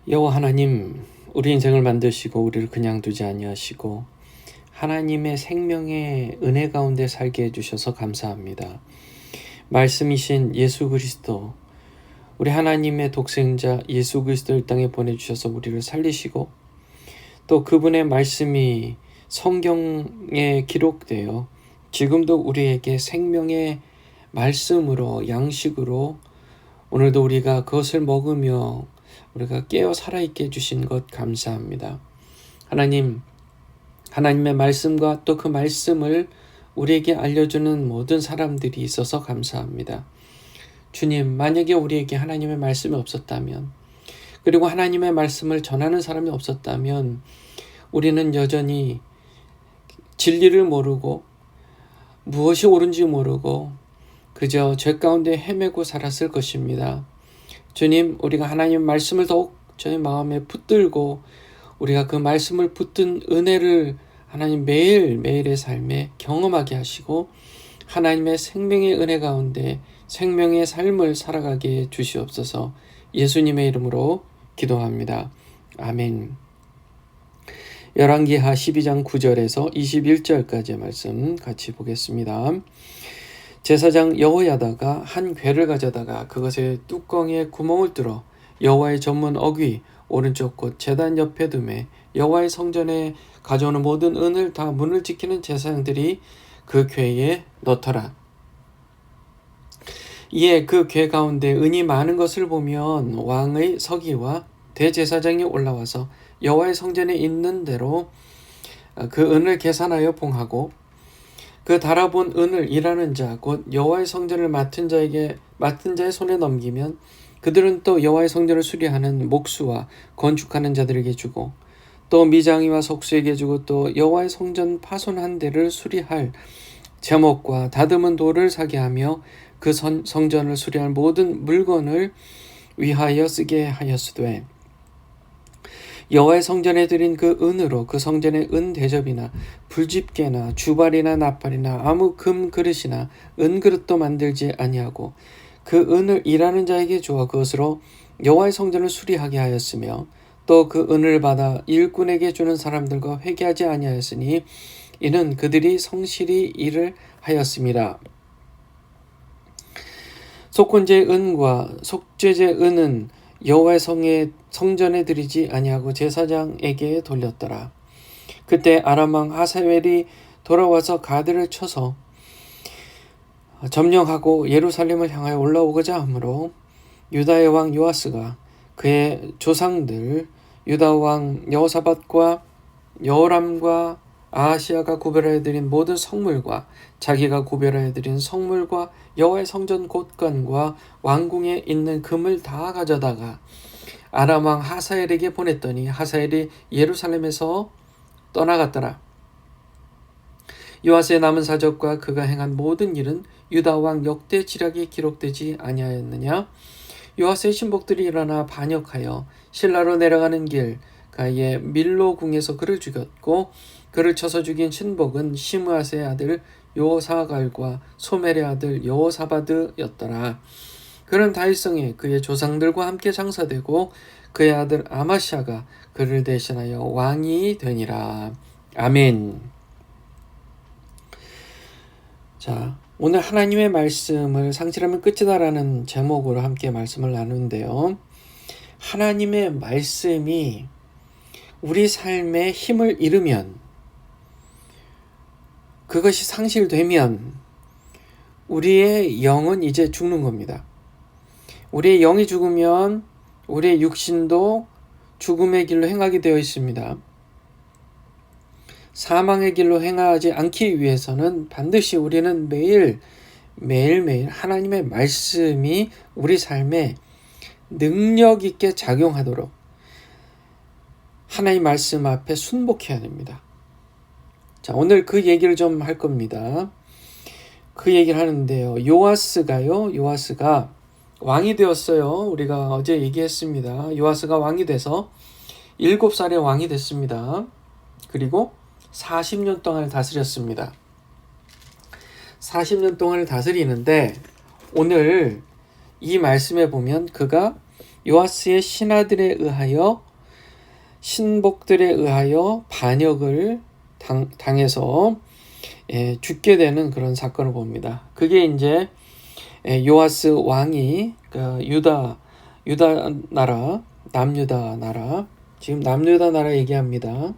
여호와 하나님, 우리 인생을 만드시고 우리를 그냥 두지 아니하시고 하나님의 생명의 은혜 가운데 살게 해주셔서 감사합니다. 말씀이신 예수 그리스도, 우리 하나님의 독생자 예수 그리스도를 땅에 보내주셔서 우리를 살리시고 또 그분의 말씀이 성경에 기록되어 지금도 우리에게 생명의 말씀으로 양식으로 오늘도 우리가 그것을 먹으며 우리가 깨어 살아있게 해주신 것 감사합니다. 하나님, 하나님의 말씀과 또 그 말씀을 우리에게 알려주는 모든 사람들이 있어서 감사합니다. 주님, 만약에 우리에게 하나님의 말씀이 없었다면, 그리고 하나님의 말씀을 전하는 사람이 없었다면 우리는 여전히 진리를 모르고 무엇이 옳은지 모르고 그저 죄 가운데 헤매고 살았을 것입니다. 주님, 우리가 하나님의 말씀을 더욱 저희 마음에 붙들고 우리가 그 말씀을 붙든 은혜를 하나님 매일매일의 삶에 경험하게 하시고 하나님의 생명의 은혜 가운데 생명의 삶을 살아가게 주시옵소서. 예수님의 이름으로 기도합니다. 아멘. 열왕기하 12장 9절에서 21절까지의 말씀 같이 보겠습니다. 제사장 여호야다가 한 궤를 가져다가 그것의 뚜껑에 구멍을 뚫어 여호와의 전문 어귀 오른쪽 곧 제단 옆에 두매 여호와의 성전에 가져오는 모든 은을 다 문을 지키는 제사장들이 그 궤에 넣더라. 이에 그 궤 가운데 은이 많은 것을 보면 왕의 서기와 대제사장이 올라와서 여호와의 성전에 있는 대로 그 은을 계산하여 봉하고 그 달아본 은을 일하는 자 곧 여호와의 성전을 맡은 자의 손에 넘기면 그들은 또 여호와의 성전을 수리하는 목수와 건축하는 자들에게 주고 또 미장이와 석수에게 주고 또 여호와의 성전 파손한 데를 수리할 제목과 다듬은 돌을 사게 하며 그 성전을 수리할 모든 물건을 위하여 쓰게 하였으되 여호와의 성전에 드린 그 은으로 그 성전의 은 대접이나 불집게나 주발이나 나팔이나 아무 금 그릇이나 은 그릇도 만들지 아니하고 그 은을 일하는 자에게 주어 그것으로 여호와의 성전을 수리하게 하였으며 또 그 은을 받아 일꾼에게 주는 사람들과 회개하지 아니하였으니 이는 그들이 성실히 일을 하였습니다. 속건제의 은과 속죄제의 은은 여호와의 성전에 드리지 아니하고 제사장에게 돌렸더라. 그때 아람 왕 하사웰이 돌아와서 가드를 쳐서 점령하고 예루살렘을 향하여 올라오고자 하므로 유다의 왕 요아스가 그의 조상들 유다 왕 여호사밧과 여호람과 아하시아가 구별하여 드린 모든 성물과 자기가 구별하여 드린 성물과 여호와의 성전 곳간과 왕궁에 있는 금을 다 가져다가 아람 왕 하사엘에게 보냈더니 하사엘이 예루살렘에서 떠나갔더라. 요아스의 남은 사적과 그가 행한 모든 일은 유다 왕 역대 지략에 기록되지 아니하였느냐? 요아스의 신복들이 일어나 반역하여 실라로 내려가는 길 가에 밀로궁에서 그를 죽였고 그를 쳐서 죽인 신복은 시므아스의 아들 요사갈과 소멜의 아들 여호사바드였더라. 그는 다윗성에 그의 조상들과 함께 장사되고 그의 아들 아마시아가 그를 대신하여 왕이 되니라. 아멘. 자, 오늘 하나님의 말씀을 상실하면 끝이다라는 제목으로 함께 말씀을 나누는데요. 하나님의 말씀이 우리 삶에 힘을 잃으면, 그것이 상실되면 우리의 영은 이제 죽는 겁니다. 우리의 영이 죽으면 우리의 육신도 죽음의 길로 행하게 되어 있습니다. 사망의 길로 행하지 않기 위해서는 반드시 우리는 매일매일 하나님의 말씀이 우리 삶에 능력 있게 작용하도록 하나님의 말씀 앞에 순복해야 됩니다. 자, 오늘 그 얘기를 좀 할 겁니다. 그 얘기를 하는데요. 요아스가 왕이 되었어요. 우리가 어제 얘기했습니다. 요아스가 왕이 돼서 7살에 왕이 됐습니다. 그리고 40년 동안을 다스렸습니다. 40년 동안을 다스리는데 오늘 이 말씀에 보면 그가 요아스의 신복들에 의하여 반역을 당해서 죽게 되는 그런 사건을 봅니다. 그게 이제 요아스 왕이 유다 나라, 남유다 나라, 지금 남유다 나라 얘기합니다.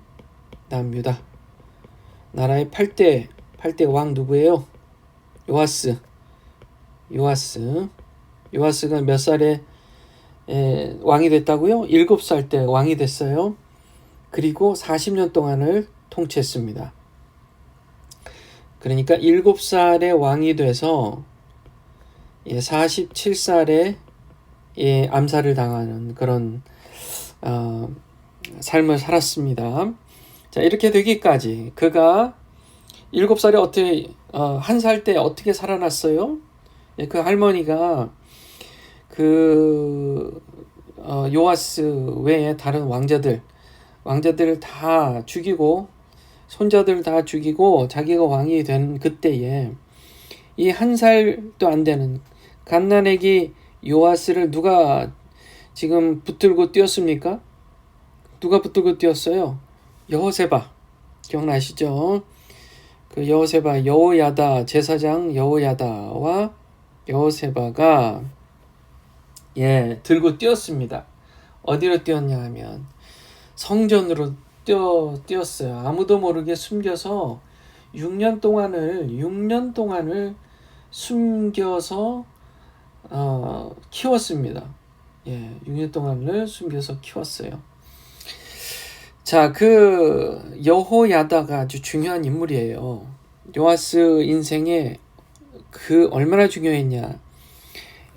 남유다 나라의 8대 왕 누구예요? 요아스가 몇 살에 왕이 됐다고요? 7살 때 왕이 됐어요. 그리고 40년 동안을 통치했습니다. 그러니까 7살에 왕이 돼서 47살에 암살을 당하는 그런 삶을 살았습니다. 자, 이렇게 되기까지 그가 7살에 어떻게 1살 때 어떻게 살아났어요? 그 할머니가 요아스 외에 다른 왕자들을 다 죽이고 손자들 다 죽이고 자기가 왕이 된 그때에 이 1살도 안 되는 갓난아기 요아스를 누가 지금 붙들고 뛰었습니까? 누가 붙들고 뛰었어요? 여호세바. 기억나시죠? 그 여호세바, 여호야다 제사장 여호야다와 여호세바가 들고 뛰었습니다. 어디로 뛰었냐 하면 성전으로 뛰었어요. 아무도 모르게 숨겨서 6년 동안을 숨겨서 키웠습니다. 6년 동안을 숨겨서 키웠어요. 자, 그 여호야다가 아주 중요한 인물이에요. 요아스 인생에 그 얼마나 중요했냐.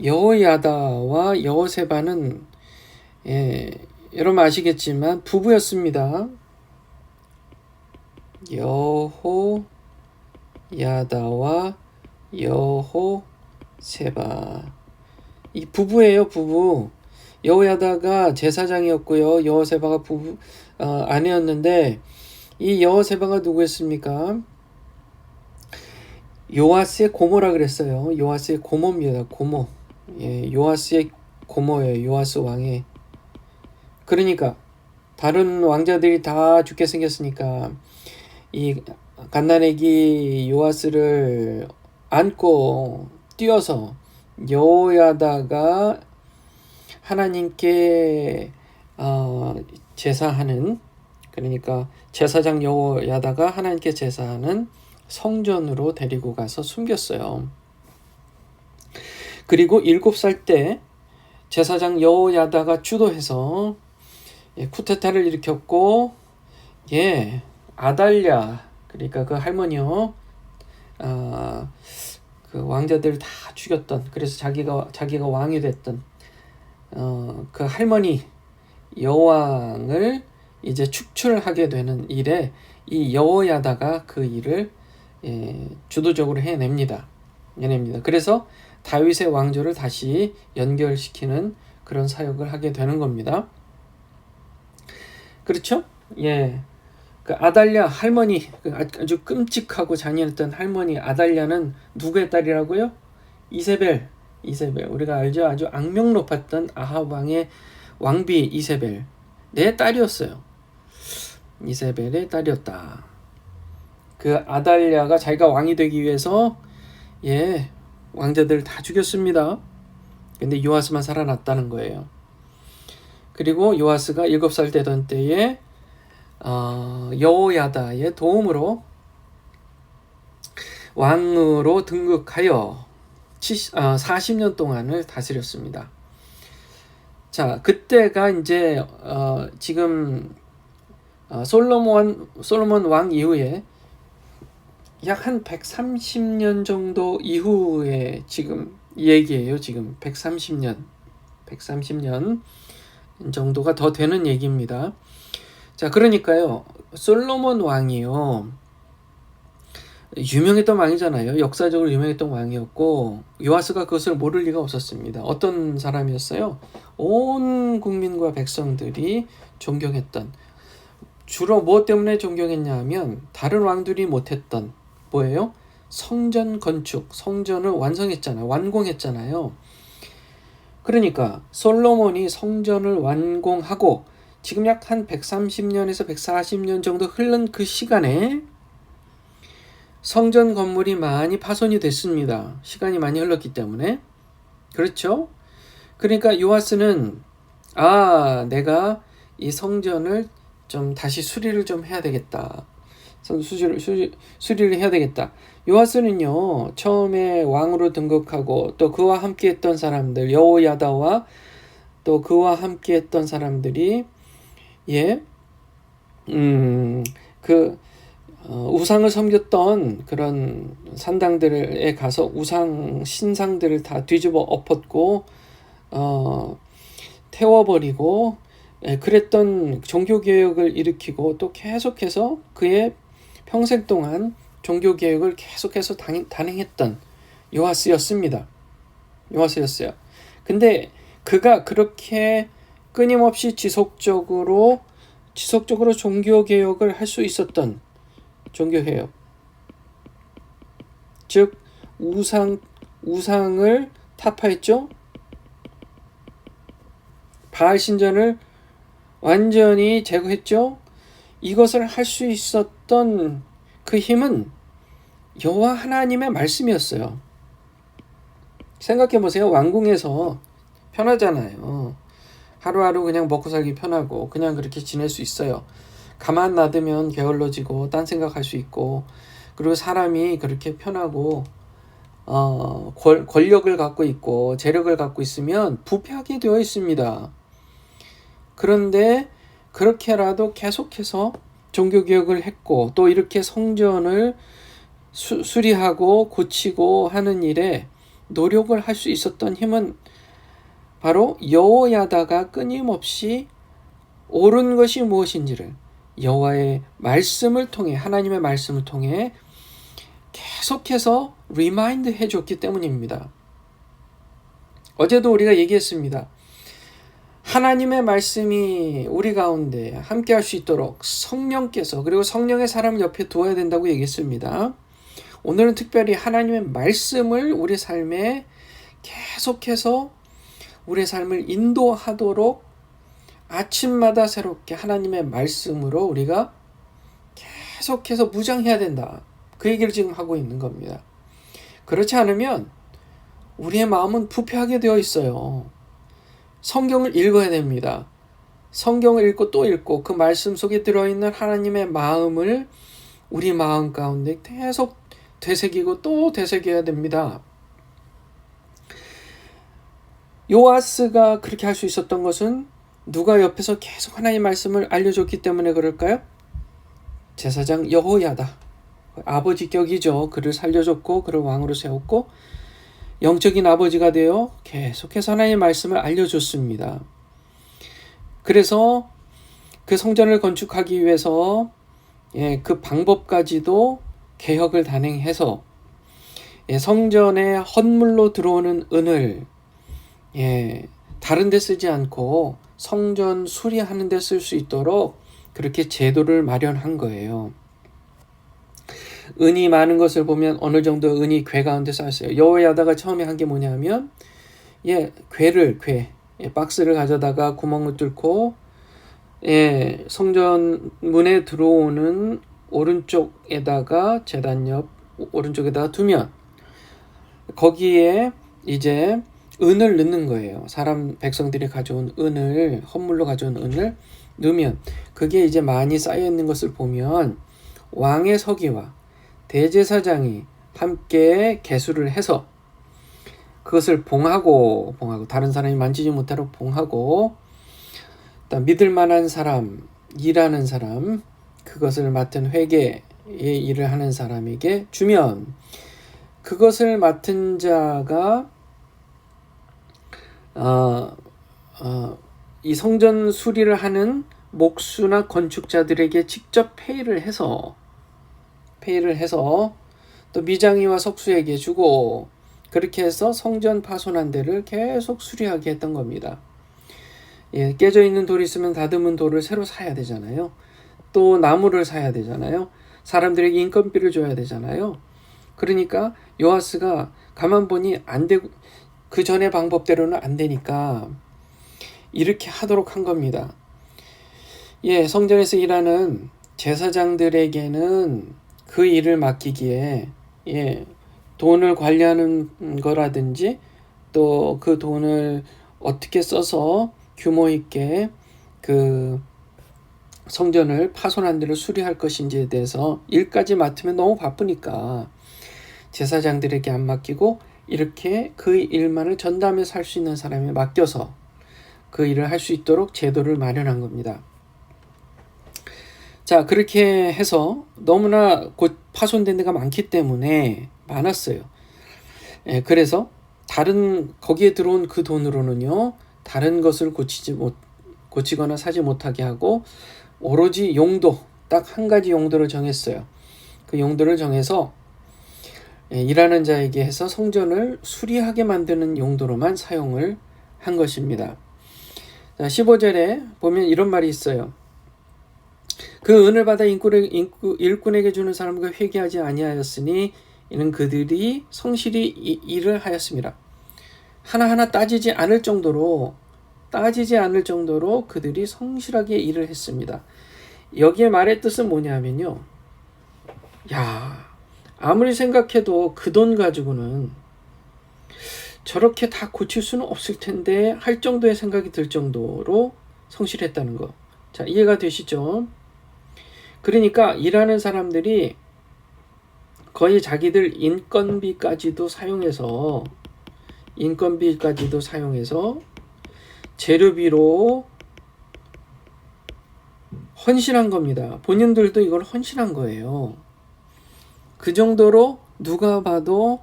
여호야다와 여호세바는 여러분 아시겠지만 부부였습니다. 여호야다와 여호세바 이 부부예요. 부부. 여호야다가 제사장이었고요. 여호세바가 아내였는데 이 여호세바가 누구였습니까? 요아스의 고모라 그랬어요. 요아스의 고모입니다. 고모. 요아스의 고모예요. 요아스 왕의. 그러니까 다른 왕자들이 다 죽게 생겼으니까 이 갓난아기 요아스를 안고 뛰어서 여호야다가 하나님께 제사하는, 그러니까 제사장 여호야다가 하나님께 제사하는 성전으로 데리고 가서 숨겼어요. 그리고 7살 때 제사장 여호야다가 주도해서 쿠데타를 일으켰고 아달랴, 그러니까 그 할머니요, 그 왕자들 다 죽였던, 그래서 자기가 왕이 됐던 그 할머니 여왕을 이제 축출하게 되는 일에 이 여호야다가 그 일을 주도적으로 해냅니다. 그래서 다윗의 왕조를 다시 연결시키는 그런 사역을 하게 되는 겁니다. 그렇죠? 그 아달랴 할머니, 아주 끔찍하고 잔인했던 할머니 아달랴는 누구의 딸이라고요? 이세벨. 우리가 알죠? 아주 악명 높았던 아합 왕의 왕비 이세벨. 내 딸이었어요. 이세벨의 딸이었다. 그 아달랴가 자기가 왕이 되기 위해서 왕자들 다 죽였습니다. 근데 요아스만 살아났다는 거예요. 그리고 요아스가 7살 되던 때에 여호야다의 도움으로 왕으로 등극하여 40년 동안을 다스렸습니다. 자, 그때가 이제 지금 솔로몬 왕 이후에 약 한 130년 정도 이후에 지금 얘기예요. 지금 130년 정도가 더 되는 얘기입니다. 자, 그러니까요, 솔로몬 왕이요, 유명했던 왕이잖아요. 역사적으로 유명했던 왕이었고 요아스가 그것을 모를 리가 없었습니다. 어떤 사람이었어요? 온 국민과 백성들이 존경했던, 주로 무엇 때문에 존경했냐 하면 다른 왕들이 못했던 뭐예요? 성전 건축, 성전을 완공했잖아요. 그러니까 솔로몬이 성전을 완공하고 지금 약 한 130년에서 140년 정도 흐른 그 시간에 성전 건물이 많이 파손이 됐습니다. 시간이 많이 흘렀기 때문에. 그렇죠? 그러니까 요아스는 내가 이 성전을 좀 다시 수리를 좀 해야 되겠다. 수리를 해야 되겠다. 요아스는요, 처음에 왕으로 등극하고 또 그와 함께했던 사람들, 여호야다와 또 그와 함께했던 사람들이 우상을 섬겼던 그런 산당들에 가서 우상 신상들을 다 뒤집어 엎었고 태워버리고 그랬던 종교개혁을 일으키고 또 계속해서 그의 평생 동안 종교개혁을 계속해서 단행했던 요아스였습니다. 요아스였어요. 근데 그가 그렇게 끊임없이 지속적으로 종교개혁을 할 수 있었던 종교개혁, 즉 우상을 타파했죠. 바알 신전을 완전히 제거했죠. 이것을 할 수 있었던 그 힘은 여호와 하나님의 말씀이었어요. 생각해 보세요. 왕궁에서 편하잖아요. 하루하루 그냥 먹고 살기 편하고 그냥 그렇게 지낼 수 있어요. 가만 놔두면 게을러지고 딴 생각할 수 있고, 그리고 사람이 그렇게 편하고 권력을 갖고 있고 재력을 갖고 있으면 부패하게 되어 있습니다. 그런데 그렇게라도 계속해서 종교개혁을 했고 또 이렇게 성전을 수리하고 고치고 하는 일에 노력을 할 수 있었던 힘은 바로 여호야다가 끊임없이 옳은 것이 무엇인지를 여호와의 말씀을 통해, 하나님의 말씀을 통해 계속해서 리마인드 해줬기 때문입니다. 어제도 우리가 얘기했습니다. 하나님의 말씀이 우리 가운데 함께 할 수 있도록 성령께서, 그리고 성령의 사람을 옆에 두어야 된다고 얘기했습니다. 오늘은 특별히 하나님의 말씀을 우리 삶에 계속해서 우리의 삶을 인도하도록 아침마다 새롭게 하나님의 말씀으로 우리가 계속해서 무장해야 된다. 그 얘기를 지금 하고 있는 겁니다. 그렇지 않으면 우리의 마음은 부패하게 되어 있어요. 성경을 읽어야 됩니다. 성경을 읽고 또 읽고 그 말씀 속에 들어있는 하나님의 마음을 우리 마음 가운데 계속 되새기고 또 되새겨야 됩니다. 요아스가 그렇게 할 수 있었던 것은 누가 옆에서 계속 하나님의 말씀을 알려줬기 때문에 그럴까요? 제사장 여호야다. 아버지 격이죠. 그를 살려줬고 그를 왕으로 세웠고 영적인 아버지가 되어 계속해서 하나님의 말씀을 알려줬습니다. 그래서 그 성전을 건축하기 위해서 그 방법까지도 개혁을 단행해서 성전에 헌물로 들어오는 은을 다른 데 쓰지 않고 성전 수리하는 데 쓸 수 있도록 그렇게 제도를 마련한 거예요. 은이 많은 것을 보면 어느 정도 은이 궤 가운데 쌓였어요. 여호야다가 처음에 한 게 뭐냐면 궤 박스를 가져다가 구멍을 뚫고 성전 문에 들어오는 오른쪽에다가 제단 옆 오른쪽에다가 두면 거기에 이제 은을 넣는 거예요. 백성들이 가져온 은을, 헌물로 가져온 은을 넣으면 그게 이제 많이 쌓여 있는 것을 보면 왕의 서기와 대제사장이 함께 개수를 해서 그것을 봉하고 다른 사람이 만지지 못하도록 봉하고, 믿을 만한 사람, 일하는 사람, 그것을 맡은 회계의 일을 하는 사람에게 주면 그것을 맡은 자가 이 성전 수리를 하는 목수나 건축자들에게 직접 페이를 해서 또 미장이와 석수에게 주고, 그렇게 해서 성전 파손한 데를 계속 수리하게 했던 겁니다. 깨져 있는 돌이 있으면 다듬은 돌을 새로 사야 되잖아요. 또 나무를 사야 되잖아요. 사람들에게 인건비를 줘야 되잖아요. 그러니까 요아스가 가만 보니 안 되고 그 전의 방법대로는 안 되니까 이렇게 하도록 한 겁니다. 예, 성전에서 일하는 제사장들에게는 그 일을 맡기기에 돈을 관리하는 거라든지 또 그 돈을 어떻게 써서 규모 있게 그 성전을 파손한 데를 수리할 것인지에 대해서 일까지 맡으면 너무 바쁘니까 제사장들에게 안 맡기고 이렇게 그 일만을 전담해서 할 수 있는 사람에 맡겨서 그 일을 할 수 있도록 제도를 마련한 겁니다. 자, 그렇게 해서 너무나 곧 파손된 데가 많기 때문에 많았어요. 그래서 거기에 들어온 그 돈으로는요, 다른 것을 고치거나 사지 못하게 하고 오로지 용도, 딱 한 가지 용도를 정했어요. 그 용도를 정해서 일하는 자에게 해서 성전을 수리하게 만드는 용도로만 사용을 한 것입니다. 자, 15절에 보면 이런 말이 있어요. 그 은을 받아 일꾼에게 주는 사람과 회개하지 아니하였으니 이는 그들이 성실히 일을 하였습니다. 하나하나 따지지 않을 정도로 그들이 성실하게 일을 했습니다. 여기에 말의 뜻은 뭐냐면요. 아무리 생각해도 그 돈 가지고는 저렇게 다 고칠 수는 없을 텐데 할 정도의 생각이 들 정도로 성실했다는 거. 자, 이해가 되시죠? 그러니까 일하는 사람들이 거의 자기들 인건비까지도 사용해서 재료비로 헌신한 겁니다. 본인들도 이걸 헌신한 거예요. 그 정도로 누가 봐도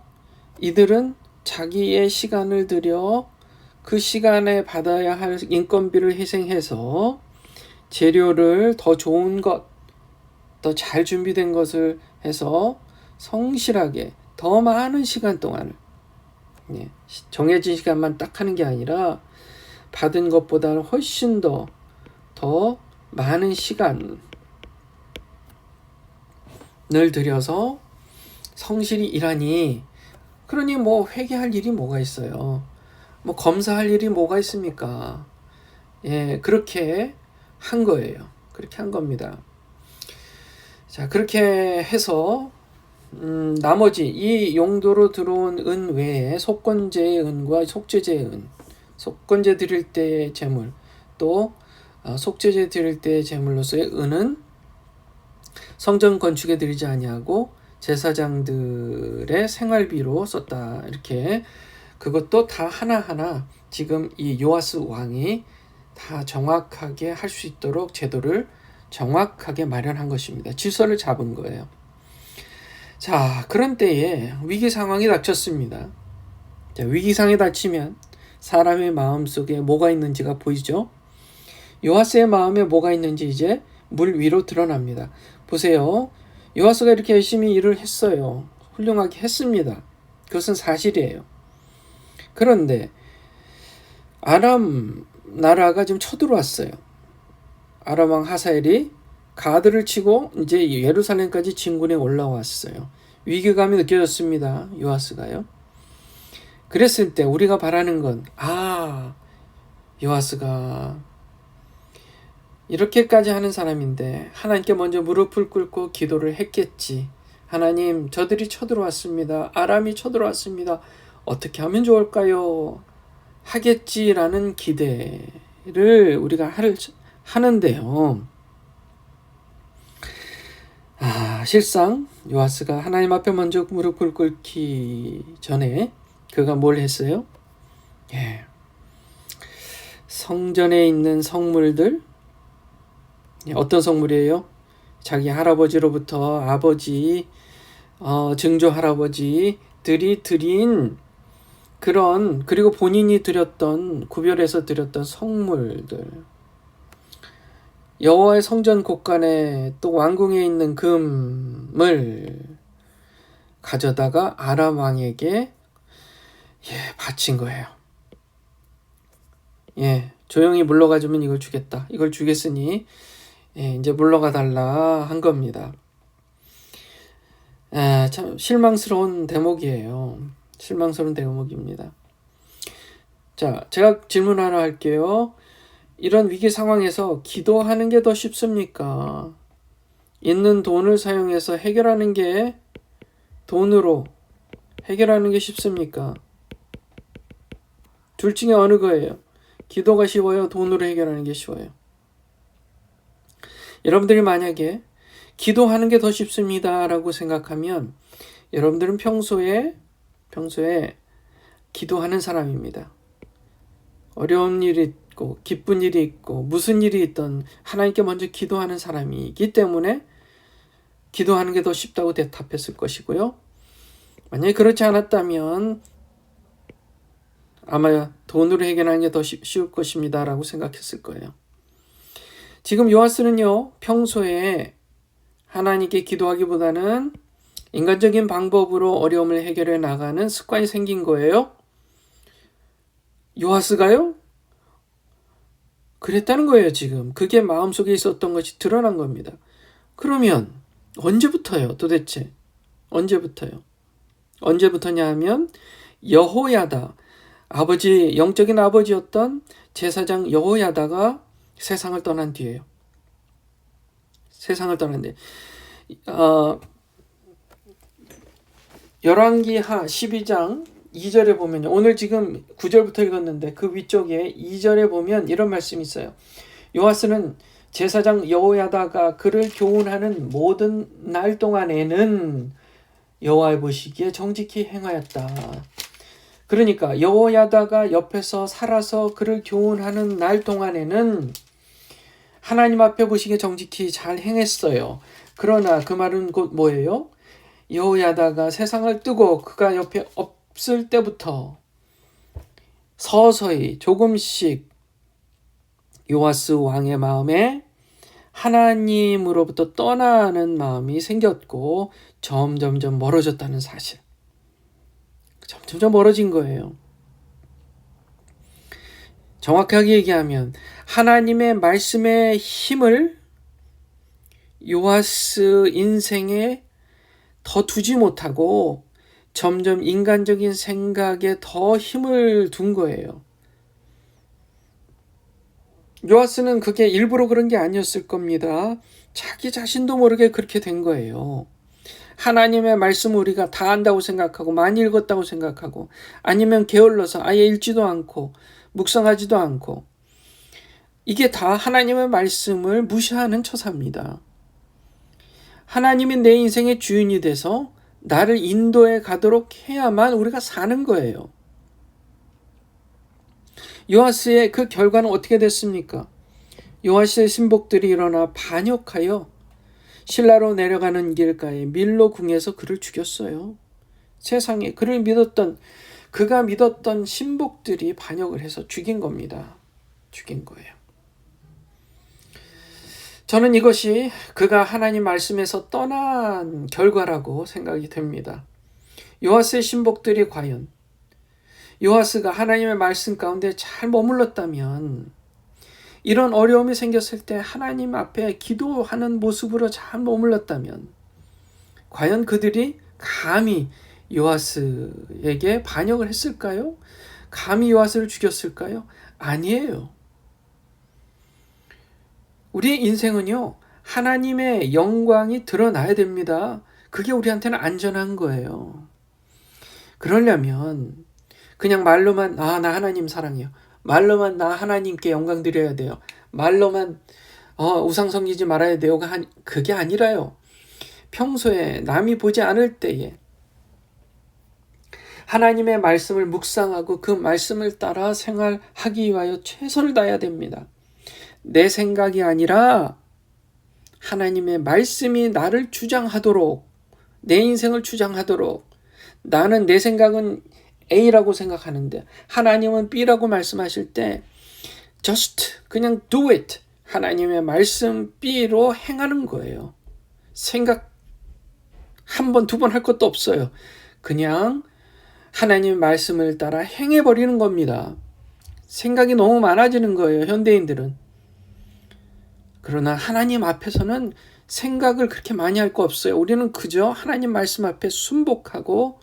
이들은 자기의 시간을 들여 그 시간에 받아야 할 인건비를 희생해서 재료를 더 좋은 것, 더 잘 준비된 것을 해서 성실하게 더 많은 시간 동안을 정해진 시간만 딱 하는 게 아니라 받은 것보다는 훨씬 더 많은 시간을 들여서 성실히 일하니, 그러니 뭐 회개할 일이 뭐가 있어요? 뭐 검사할 일이 뭐가 있습니까? 그렇게 한 거예요. 그렇게 한 겁니다. 자, 그렇게 해서 나머지 이 용도로 들어온 은 외에 속건제의 은과 속죄제의 은, 속건제 드릴 때의 제물, 또 속죄제 드릴 때의 제물로서의 은은 성전 건축에 드리지 아니하고 제사장들의 생활비로 썼다. 이렇게 그것도 다 하나하나 지금 이 요아스 왕이 다 정확하게 할 수 있도록 제도를 정확하게 마련한 것입니다. 질서를 잡은 거예요. 자, 그런 때에 위기 상황이 닥쳤습니다. 자, 위기 상황이 닥치면 사람의 마음속에 뭐가 있는지가 보이죠? 요아스의 마음에 뭐가 있는지 이제 물 위로 드러납니다. 보세요. 요아스가 이렇게 열심히 일을 했어요. 훌륭하게 했습니다. 그것은 사실이에요. 그런데 아람 나라가 지금 쳐들어왔어요. 아람 왕 하사엘이 가드를 치고 이제 예루살렘까지 진군에 올라왔어요. 위기감이 느껴졌습니다. 요아스가요. 그랬을 때 우리가 바라는 건 요아스가 이렇게까지 하는 사람인데 하나님께 먼저 무릎을 꿇고 기도를 했겠지. 하나님, 저들이 쳐들어왔습니다. 아람이 쳐들어왔습니다. 어떻게 하면 좋을까요? 하겠지라는 기대를 우리가 하는데요. 실상 요아스가 하나님 앞에 먼저 무릎을 꿇기 전에 그가 뭘 했어요? 성전에 있는 성물들, 어떤 성물이에요? 자기 할아버지로부터 아버지, 증조 할아버지들이 드린 그리고 본인이 구별해서 드렸던 성물들, 여호와의 성전 곳간에 또 왕궁에 있는 금을 가져다가 아람 왕에게 바친 거예요. 조용히 물러가주면 이걸 주겠다. 이걸 주겠으니 이제 물러가 달라 한 겁니다. 참 실망스러운 대목이에요. 실망스러운 대목입니다. 자, 제가 질문 하나 할게요. 이런 위기 상황에서 기도하는 게 더 쉽습니까? 있는 돈을 사용해서 해결하는 게 돈으로 해결하는 게 쉽습니까? 둘 중에 어느 거예요? 기도가 쉬워요? 돈으로 해결하는 게 쉬워요? 여러분들이 만약에 기도하는 게 더 쉽습니다 라고 생각하면 여러분들은 평소에 기도하는 사람입니다. 어려운 일이 있고 기쁜 일이 있고 무슨 일이 있든 하나님께 먼저 기도하는 사람이기 때문에 기도하는 게 더 쉽다고 대답했을 것이고요. 만약에 그렇지 않았다면 아마 돈으로 해결하는 게 더 쉬울 것입니다 라고 생각했을 거예요. 지금 요아스는요, 평소에 하나님께 기도하기보다는 인간적인 방법으로 어려움을 해결해 나가는 습관이 생긴 거예요. 요아스가요? 그랬다는 거예요, 지금. 그게 마음속에 있었던 것이 드러난 겁니다. 그러면 언제부터요, 도대체? 언제부터요? 언제부터냐 하면 여호야다, 영적인 아버지였던 제사장 여호야다가 세상을 떠난 뒤에요. 세상을 떠난 뒤에. 열왕기하 12장 2절에 보면요. 오늘 지금 9절부터 읽었는데 그 위쪽에 2절에 보면 이런 말씀이 있어요. 요아스는 제사장 여호야다가 그를 교훈하는 모든 날 동안에는 여호와의 보시기에 정직히 행하였다. 그러니까 여호야다가 옆에서 살아서 그를 교훈하는 날 동안에는 하나님 앞에 보시기에 정직히 잘 행했어요. 그러나 그 말은 곧 뭐예요? 여호야다가 세상을 뜨고 그가 옆에 없을 때부터 서서히 조금씩 요아스 왕의 마음에 하나님으로부터 떠나는 마음이 생겼고 점점점 멀어졌다는 사실. 점점 멀어진 거예요. 정확하게 얘기하면 하나님의 말씀의 힘을 요아스 인생에 더 두지 못하고 점점 인간적인 생각에 더 힘을 둔 거예요. 요아스는 그게 일부러 그런 게 아니었을 겁니다. 자기 자신도 모르게 그렇게 된 거예요. 하나님의 말씀을 우리가 다 안다고 생각하고 많이 읽었다고 생각하고 아니면 게을러서 아예 읽지도 않고 묵상하지도 않고 이게 다 하나님의 말씀을 무시하는 처사입니다. 하나님이 내 인생의 주인이 돼서 나를 인도해 가도록 해야만 우리가 사는 거예요. 요아스의 그 결과는 어떻게 됐습니까? 요아스의 신복들이 일어나 반역하여 실라로 내려가는 길가에 밀로 궁에서 그를 죽였어요. 세상에 그가 믿었던 신복들이 반역을 해서 죽인 겁니다. 죽인 거예요. 저는 이것이 그가 하나님 말씀에서 떠난 결과라고 생각이 됩니다. 요아스의 신복들이 과연 요아스가 하나님의 말씀 가운데 잘 머물렀다면 이런 어려움이 생겼을 때 하나님 앞에 기도하는 모습으로 잘 머물렀다면 과연 그들이 감히 요아스에게 반역을 했을까요? 감히 요아스를 죽였을까요? 아니에요. 우리의 인생은요, 하나님의 영광이 드러나야 됩니다. 그게 우리한테는 안전한 거예요. 그러려면 그냥 말로만 나 하나님 사랑해요. 말로만 나 하나님께 영광 드려야 돼요. 말로만 우상 섬기지 말아야 돼요. 그게 아니라요. 평소에 남이 보지 않을 때에 하나님의 말씀을 묵상하고 그 말씀을 따라 생활하기 위하여 최선을 다해야 됩니다. 내 생각이 아니라 하나님의 말씀이 나를 주장하도록, 내 인생을 주장하도록, 나는 내 생각은 A라고 생각하는데 하나님은 B라고 말씀하실 때 just 그냥 do it, 하나님의 말씀 B로 행하는 거예요. 생각 한 번, 두 번 할 것도 없어요. 그냥 하나님의 말씀을 따라 행해버리는 겁니다. 생각이 너무 많아지는 거예요, 현대인들은. 그러나 하나님 앞에서는 생각을 그렇게 많이 할 거 없어요. 우리는 그저 하나님 말씀 앞에 순복하고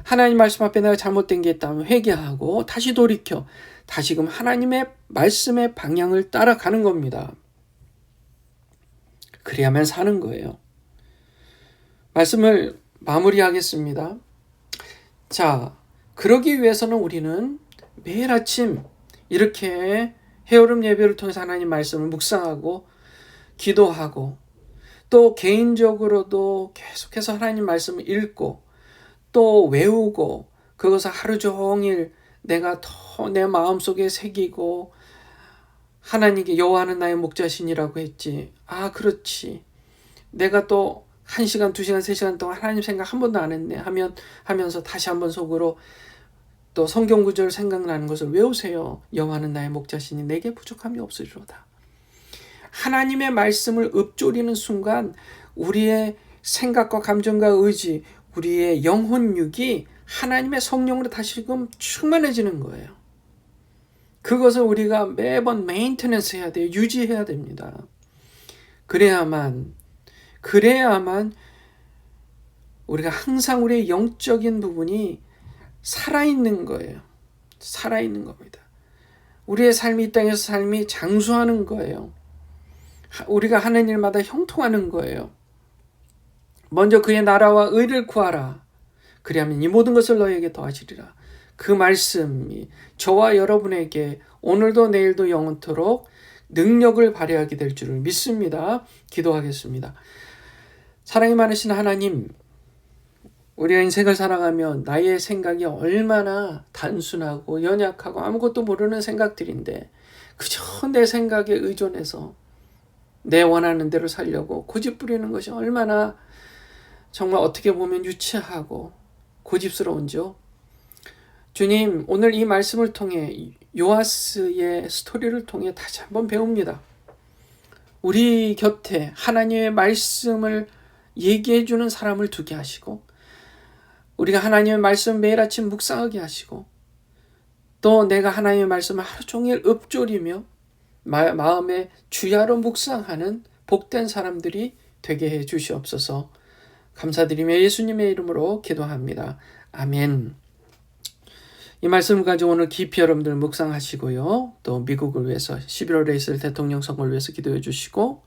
하나님 말씀 앞에 내가 잘못된 게 있다면 회개하고 다시 돌이켜 다시금 하나님의 말씀의 방향을 따라가는 겁니다. 그래야만 사는 거예요. 말씀을 마무리하겠습니다. 자, 그러기 위해서는 우리는 매일 아침 이렇게 헤어름 예배를 통해서 하나님 말씀을 묵상하고 기도하고 또 개인적으로도 계속해서 하나님 말씀을 읽고 또 외우고 그것을 하루 종일 내가 더 내 마음속에 새기고 하나님께 여호와는 나의 목자신이라고 했지. 아, 그렇지. 내가 또 1시간, 2시간, 3시간 동안 하나님 생각 한 번도 안 했네 하면서 다시 한번 속으로 또 성경 구절 생각나는 것을 외우세요. 여호와는 나의 목자시니 내게 부족함이 없으리로다. 하나님의 말씀을 읊조리는 순간 우리의 생각과 감정과 의지, 우리의 영혼육이 하나님의 성령으로 다시금 충만해지는 거예요. 그것을 우리가 매번 메인테넌스 해야 돼요. 유지해야 됩니다. 그래야만 우리가 항상 우리의 영적인 부분이 살아있는 거예요. 살아있는 겁니다. 우리의 삶이 이 땅에서 삶이 장수하는 거예요. 우리가 하는 일마다 형통하는 거예요. 먼저 그의 나라와 의를 구하라. 그리하면 이 모든 것을 너에게 더하시리라. 그 말씀이 저와 여러분에게 오늘도 내일도 영원토록 능력을 발휘하게 될 줄을 믿습니다. 기도하겠습니다. 사랑이 많으신 하나님, 우리가 인생을 살아가면 나의 생각이 얼마나 단순하고 연약하고 아무것도 모르는 생각들인데 그저 내 생각에 의존해서 내 원하는 대로 살려고 고집부리는 것이 얼마나 정말 어떻게 보면 유치하고 고집스러운지요. 주님, 오늘 이 말씀을 통해 요아스의 스토리를 통해 다시 한번 배웁니다. 우리 곁에 하나님의 말씀을 얘기해 주는 사람을 두게 하시고 우리가 하나님의 말씀 매일 아침 묵상하게 하시고 또 내가 하나님의 말씀을 하루 종일 읊조리며 마음에 주야로 묵상하는 복된 사람들이 되게 해 주시옵소서. 감사드리며 예수님의 이름으로 기도합니다. 아멘. 이 말씀을 가지고 오늘 깊이 여러분들 묵상하시고요. 또 미국을 위해서 11월에 있을 대통령 선거를 위해서 기도해 주시고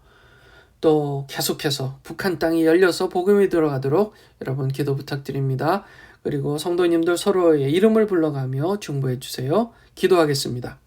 또 계속해서 북한 땅이 열려서 복음이 들어가도록 여러분 기도 부탁드립니다. 그리고 성도님들 서로의 이름을 불러가며 중보해 주세요. 기도하겠습니다.